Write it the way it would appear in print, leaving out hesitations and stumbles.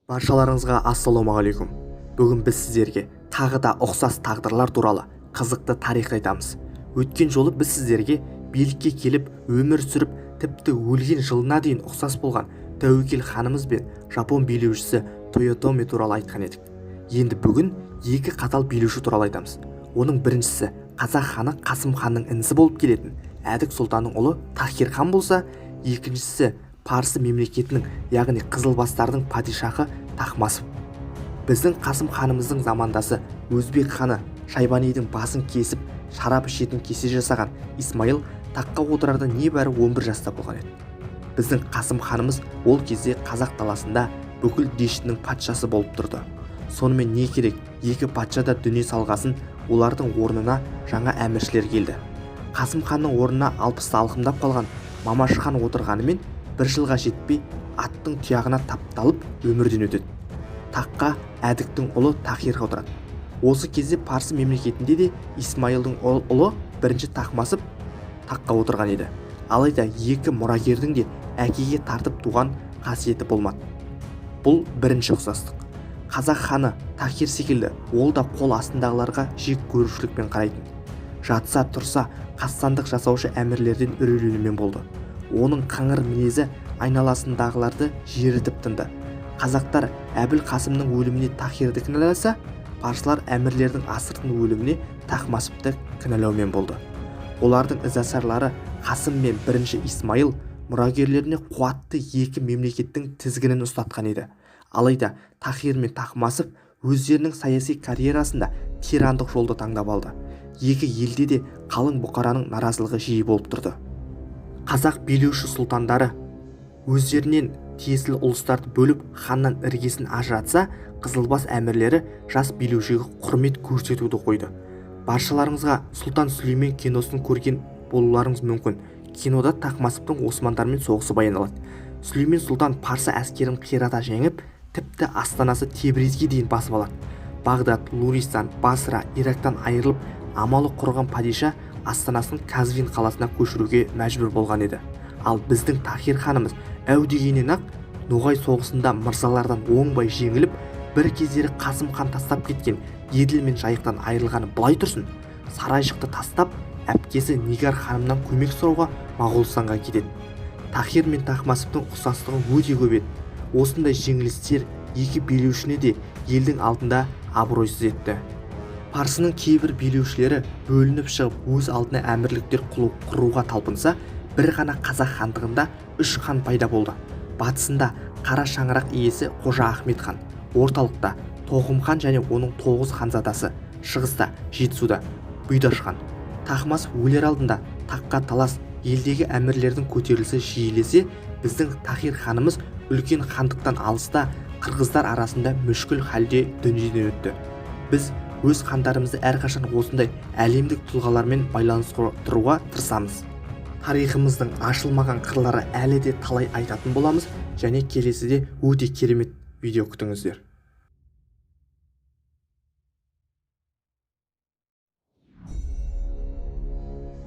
Баршаларыңызға ассалаумағалейкум. Бүгін біз сіздерге тағы да ұқсас тағдырлар туралы қызықты тарих айтамыз. Өткен жолы біз сіздерге билікке келіп өмір сүріп, тіпті өлген жылына дейін ұқсас болған тәуекел ханымыз бен жапон билеушісі Тойотоми туралы айтқан едік. Енді бүгін екі қатал билеуші туралы айтамыз. Оның біріншісі қазақ ханы Қасым ханның інісі болып келетін Әдік сұлтанның ұлы Тахир хан болса, екіншісі Парсы мемлекетінің, яғни Қызылбастардың падишахы Тахмасып. Біздің Қасым ханымыздың замандасы Өзбек ханы Шайбанидың басын кесіп, шарап ішетін кесе жасаған Исмайыл таққа отырарда небәрі 11 жаста болған еді. Біздің Қасым ханымыз ол кезде қазақ даласында бүкіл дешттің патшасы болып тұрды. Сонымен не керек, екі патша да дүние салғасын, олардың орнына жаңа әміршілер келді. Қасым ханның орнына алпысты алқымдап қалған Мамаш хан отырғанымен бір жылға жетпей аттың тұяғына тапталып өмірден өтеді. Таққа Әдіктің ұлы Тахир отырады. Осы кезде Парсы мемлекетінде де Исмайылдың ұлы бірінші Тахмасып таққа отырған еді. Алайда екі мұрагердің де әкеге тартып туған қасиеті болмады. Бұл бірінші ұқсастық. Қазақ ханы Тахир секілді ол да қол астындағыларға жек көрушілікпен қарайтын. Жатса тұрса қастандық жасаушы әмірлерден үрейленумен болды. Оның қыңыр мінезі айналасындағыларды жерітіп тынды. Қазақтар Әбіл Қасымның өліміне Тахирді кінәласа, парсылар әмірлердің асырдың өліміне Тахмасыпты кінәлаумен болды. Олардың ізбасарлары Қасым мен бірінші Исмайыл мұрагерлеріне қуатты екі мемлекеттің тізгінін ұстатқан еді. Алайда Тахир мен Тахмасып өздерінің саяси карьерасында тирандық жолды таңдап алды. Екі елде де қалың бұқараның наразылығы жиі болып тұрды. Қазақ билеуші сұлтандары өздерінен тиесілі ұлыстарды бөліп ханнан іргесін ажыратса, Қызылбас әмірлері жас билеушіге құрмет көрсетуді қойды. Баршаларыңызға Сұлтан Сүлеймен киносын көрген болуларыңыз мүмкін. Кинода Тахмасыптың османдармен соғысы баяндалады. Сүлеймен сұлтан Парсы әскерін қирата жеңіп, тіпті астанасы Тебризге дейін басып алады. Бағдат, Луристан, Басра, Ирактан айырылып, амалы құрған падиша астанасын Казвин қаласына көшіруге мәжбүр болған еді. Ал біздің Тахир ханымыз әу дегеннен-ақ Ноғай соғысында мырзалардан оңбай жеңіліп, бір кездері Қасым хан тастап кеткен Еділ мен Жайықтан айырылғаны былай тұрсын, сарайшықты тастап, әпкесі Нигар ханымнан көмек сұрауға Моғолстанға кетеді. Тахир мен Тахмасыптың ұқсастығы өте көп еді. Осындай жеңілістер екі билеушіні де елдің алдында абыройсыз етті. Парсының кейбір билеушілері бөлініп шығып өз алдына әмірліктер құруға талпынса, бір ғана қазақ хандығында 3 хан пайда болды. Батысында қара шаңырақ иесі Қожа Ахмет хан, орталықта Тоғым хан және оның 9 ханзадасы, шығыста Жетісуда Бұйдаш хан. Тахмасып өлер алдында таққа талас, елдегі әмірлердің көтерілісі жиілесе, біздің Тахир ханымыз үлкен хандықтан алыста қырғыздар арасында мүшкіл халде дүниеден өтті. Біз өз хандарымызды әрқашан осындай әлемдік тұлғалармен байланыстыруға тырысамыз. Тарихымыздың ашылмаған қырлары әлі де талай айтатын боламыз және келесіде өте керемет видео күтіңіздер.